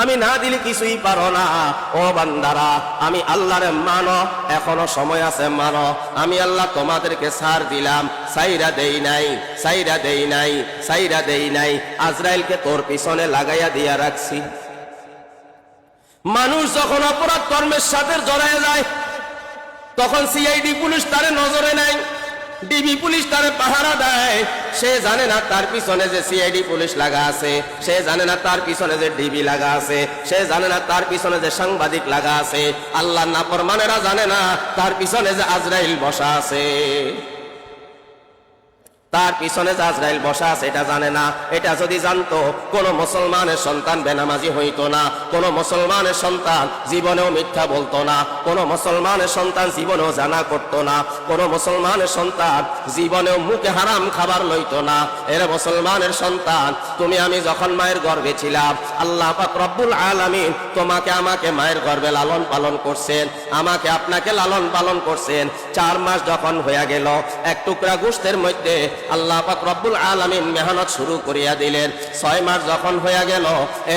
আমি না দিলে কিছুই পারো না। ও বান্দারা, আমি আল্লাহরে মানো, এখনো সময় আছে মানো। আমি আল্লাহ তোমাদেরকে ছাড় দিলাম, সাইরা দেই নাই, সাইরা দেই নাই, সাইরা দেই নাই। আজরাইলকে তোর পিছনে লাগাইয়া দিয়া রাখছি। মানুষ যখন অপরাধ কর্মের সাথে জড়ায় যায়, তখন সিআইডি পুলিশ তারে নজরে নেয়, ডিবি পুলিশ তারে পাহারা দেয়। সে জানে না তার পিছনে যে সিআইডি পুলিশ লাগা আছে, সে জানে না তার পিছনে যে ডিবি লাগা আছে, সে জানে না তার পিছনে যে সাংবাদিক লাগা আছে। আল্লাহর নাফরমানেরা জানে না তার পিছনে যে আজরাইল বসা আছে, তার পিছনে যে আজরাইল বসা আছে এটা জানে না। এটা যদি জানতো, কোন মুসলমানের সন্তান বেনামাজি হইতো না, কোন মুসলমানের সন্তান জীবনেও মিথ্যা বলতো না, কোন মুসলমানের সন্তান জীবনেও জানা করতো না, কোন মুসলমানের সন্তান জীবনেও মুখে হারাম খাবার লইতো না। এর মুসলমানের সন্তান, তুমি আমি যখন মায়ের গর্ভে ছিলাম, আল্লাহ পাক রব্বুল আলামিন তোমাকে আমাকে মায়ের গর্ভে লালন পালন করছেন, আমাকে আপনাকে লালন পালন করছেন। 4 মাস যখন হয়ে গেল, এক টুকরা গোশতের মধ্যে আল্লাহ পাক রব্বুল আলামিন মেহনত শুরু করিয়া দিলেন। 6 মাস যখন হয়ে গেল,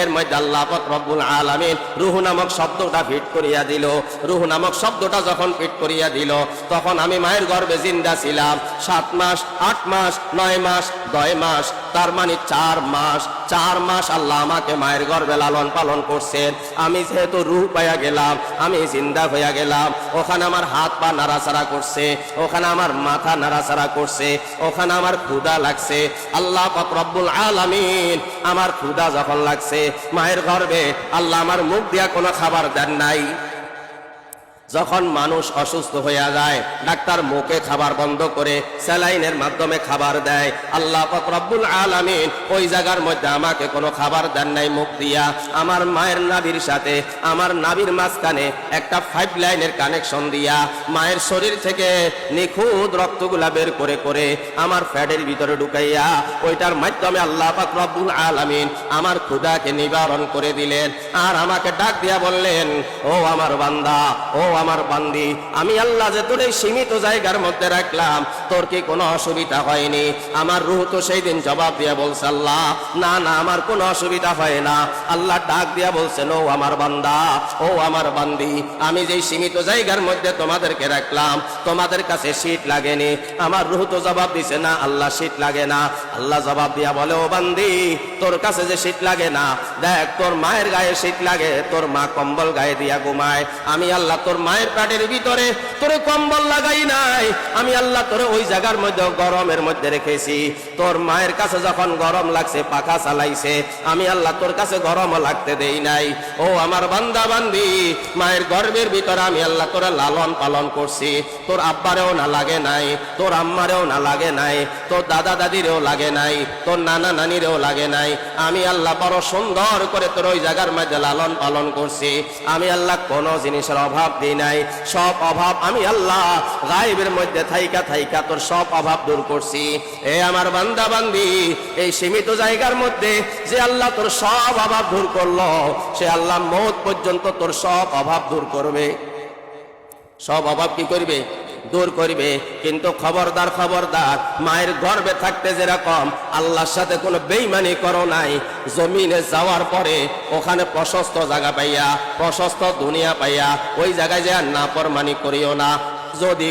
এর মধ্যে আল্লাহ পাক রব্বুল আলামিন রূহ নামক শব্দটা ফিট করিয়া দিল। রূহ নামক শব্দটা যখন ফিট করিয়া দিল, তখন আমি মায়ের গর্ভে জিন্দা ছিলাম 7 মাস, 8 মাস, 9 মাস, 10 মাস, তার মানে 4 মাস। 4 মাস আল্লাহ আমাকে মায়ের গর্ভে লালন পালন করছেন। আমি যেহেতু রূহ পাইয়া গেলাম, আমি জিন্দা হইয়া গেলাম, ওখানে আমার হাত পা নাড়াচাড়া করছে, ওখানে আমার মাথা নাড়াচাড়া করছে, ওখানে আমার ক্ষুধা লাগছে। আল্লাহ পাক রব্বুল আলামিন আমার ক্ষুধা যখন লাগছে মায়ের গর্ভে, আল্লাহ আমার মুখ দিয়া কোনো খাবার দেন নাই। যখন মানুষ অসুস্থ হয়ে যায়, ডাক্তার মুখে খাবার বন্ধ করে স্যালাইনের মাধ্যমে খাবার দেয়, আল্লাহ পাক রব্বুল আলামিন ওই জায়গার মধ্যে আমাকে কোনো খাবার দেন নাই মুখ দিয়া। আমার মায়ের নাভির সাথে আমার নাভির মাঝখানে একটা 5 লাইনের কানেকশন দিয়া মায়ের শরীর থেকে নিখুঁত রক্তগুলা বের করে করে আমার ফ্যাটের ভিতরে ঢুকাইয়া ওইটার মাধ্যমে আল্লাহ পাক রব্বুল আলামিন আমার ক্ষুধাকে নিবারণ করে দিলেন। আর আমাকে ডাক দিয়া বললেন, ও আমার বান্দা, ও আমার বান্দি, আমি আল্লাহ যে তোর এই সীমিত জায়গার মধ্যে রাখলাম, তোর কি কোনো অসুবিধা হয়নি? আমার রূহ তো সেই দিন জবাব দিয়া বলছে, আল্লাহ না না, আমার কোনো অসুবিধা হয় না। আল্লাহ ডাক দিয়া বলছেন, ও আমার বান্দা, ও আমার বান্দি, আমি যেই সীমিত জায়গার মধ্যে তোমাদেরকে রাখলাম, তোমাদের কাছে শীত লাগেনি? আমার রূহ তো জবাব দিছে, না আল্লাহ, শীত লাগে না। আল্লাহ জবাব দিয়া বলে, ও বান্দি, তোর কাছে যে শীত লাগে না, দেখ তোর মায়ের গায়ে শীত লাগে, তোর মা কম্বল গায়ে দিয়া ঘুমায়। আমি আল্লাহ তোর মায়ের পেটের ভিতরে তোরে কম্বল লাগাই নাই, আমি আল্লাহ তোরে ওই জায়গার মধ্যে গরমের মধ্যে রেখেছি। তোর মায়ের কাছে যখন গরম লাগছে পাখা চালাইছে, আমি আল্লাহ তোর কাছে গরমও লাগতে দেই নাই। ও আমার বান্দা বান্দি, মায়ের গর্ভের ভিতরে আমি আল্লাহ তোরা লালন পালন করছি। তোর আব্বারেও না লাগে নাই, তোর আম্মারেও না লাগে নাই, তোর দাদা দাদিরেও লাগে নাই, তোর নানা নানিরেও লাগে নাই। আমি আল্লাহ বড় সুন্দর করে তোর ওই জায়গার মধ্যে লালন পালন করছি। আমি আল্লাহ কোনো জিনিসের অভাব দিই নাই, সব অভাব আমি আল্লাহ গায়েবের মধ্যে থাইকা থাইকা তোর সব অভাব দূর করছি। এ আমার বান্দা বান্দি, এই সীমিত জায়গার মধ্যে যে আল্লাহ তোর সব অভাব দূর করলো, সে আল্লাহ মওত পর্যন্ত তোর সব অভাব দূর করবে। সব অভাব কি করবে? দূর করবে। কিন্তু খবরদার, খবরদার, মায়ের গর্ভে থাকতে যেরকম আল্লাহর সাথে কোনো বেঈমানি করো নাই, জমিনে যাওয়ার পরে ওখানে প্রশস্ত জায়গা পাইয়া, প্রশস্ত দুনিয়া পাইয়া ওই জায়গায় যে আর নাফরমানি করিও না। যদি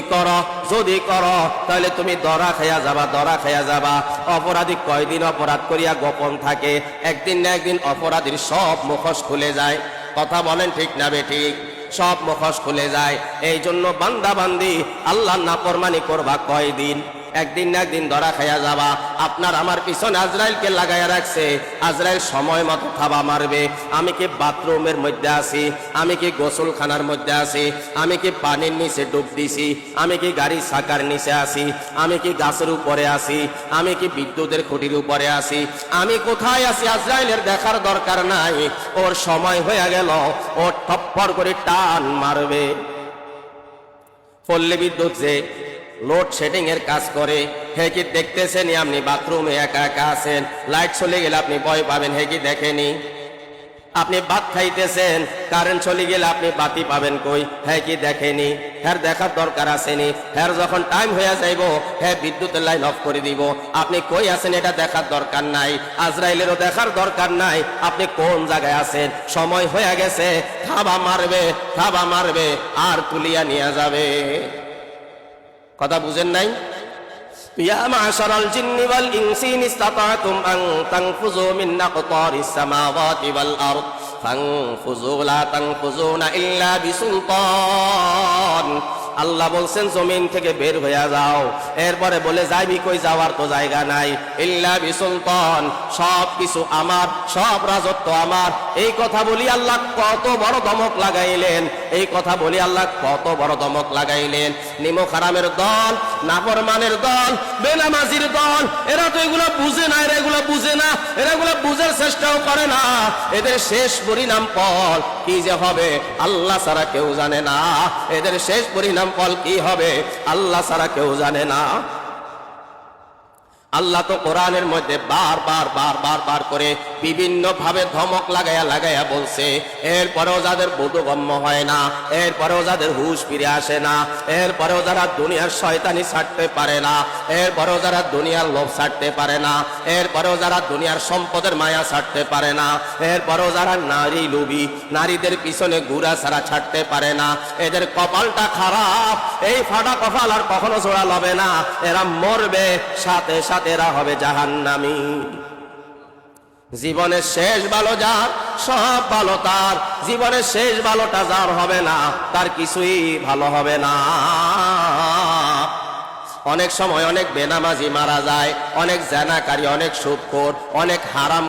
করো তাহলে তুমি ধরা খাইয়া যাবা, ধরা খাইয়া যাবা। অপরাধী কয়দিন অপরাধ করিয়া গোপন থাকে, একদিন না একদিন অপরাধীর সব মুখোশ খুলে যায়। কথা বলেন ঠিক না বেঠিক? সব মুখোশ খুলে যায়। এই জন্য বান্দা বান্দি, আল্লাহর নাফরমানি করবা কয়দিন? একদিন না একদিন ধরা খাইয়া যাবা। আপনার আমার পিছনে আজরাইলকে লাগাইয়া রাখছে, আজরাইল সময় মতো থাবা মারবে। আমি কি বাথরুমের মধ্যে আছি? আমি কি গোসলখানার মধ্যে আছি? আমি কি পানির নিচে ডুব দিছি? আমি কি গাড়ির চাকার নিচে আছি? আমি কি গাছের উপরে আছি? আমি কি বিদ্যুতের খুঁটির উপরে আছি? আমি কোথায় আছি আজরাইলের দেখার দরকার নাই। ওর সময় হয়ে গেল, ও টপ্পর করে টান মারবে। পল্লী বিদ্যুৎ যে লোডশেডিং এর কাজ করে, হে কি দেখতেছেন? আপনি বাথরুমে একা একা আছেন, লাইট চলে গেলে আপনি ভয় পাবেন, হে কি দেখেনি? আপনি ভাত খাইতেছেন, কারেন্ট চলে গেলে আপনি বাতি পাবেন কই? হ্যাঁ কি দেখেনি? হ্যাঁ দেখার দরকার আসেনি? হ্যাঁ যখন টাইম হয়ে যাইব হ্যাঁ বিদ্যুতের লাইন অফ করে দিব, আপনি কই আছেন এটা দেখার দরকার নাই, আজরাইলেরও দেখার দরকার নাই আপনি কোন জায়গায় আছেন। সময় হয়ে গেছে, থাবা মারবে আর তুলিয়া নিয়ে যাবে। কথা বুঝেন নাই? ইয়া মাশারাল জিন্নি ওয়াল ইনসি ইন ইসতাতা'তুম আন তানফুযু মিন আকতারিস সামাওয়াতি ওয়াল আরদ ফানফুযু লা তানফুযুনা ইল্লা বিসুলতান। আল্লাহ বলছেন জমিন থেকে বের হয়ে যাও, এরপরে বলে যাইবি কই? যাওয়ার তো জায়গা নাই। ইল্লা বিসুলতান, সব কিছু আমার, সব রাজত্ব আমার। এই কথা বলি আল্লাহ কত বড় ধমক লাগাইলেন, এই কথা বলি আল্লাহ কত বড় ধমক লাগাইলেন। নিমক হারামের দল, নাফরমানের দল, বেনামাজির দল, এরা তো এগুলো বুঝে না, এগুলো বুঝে না, এগুলো বুঝার চেষ্টাও করে না। এদের শেষ পরিণাম ফল কি যে হবে আল্লাহ ছাড়া কেউ জানে না। এদের শেষ পরিণাম ফল কি হবে আল্লাহ ছাড়া কেউ জানে না। আল্লাহ তো কোরআনের মধ্যে বার করে বিভিন্ন ভাবে ধমক লাগাইয়া বলছে, এরপরেও যাদের বোধগম্য হয় না, এরপরেও যাদের হুঁশ ফিরে আসে না, এরপরেও যারা দুনিয়ার শয়তানি ছাড়তে পারে না, এরপরেও যারা দুনিয়ার লোভ ছাড়তে পারে না, এরপরেও যারা দুনিয়ার সম্পদের মায়া ছাড়তে পারে না, এরপরেও যারা নারী লোভী, নারীদের পিছনে ঘুরা ছাড়া ছাড়তে পারে না, এদের কপালটা খারাপ। এই ফাটা কপাল আর কখনো জোড়া লবে না, এরা মরবে, সাথে সাথে এরা হবে জাহান্নামী। জীবনের শেষ ভালো যার, সব ভালো তার। জীবনের শেষ ভালোটা যার হবে না, তার কিছুই ভালো হবে না। অনেক সময় অনেক বেনামাজি মারা যায়, অনেক জেনাকারী, অনেক সুদখোর, অনেক হারাম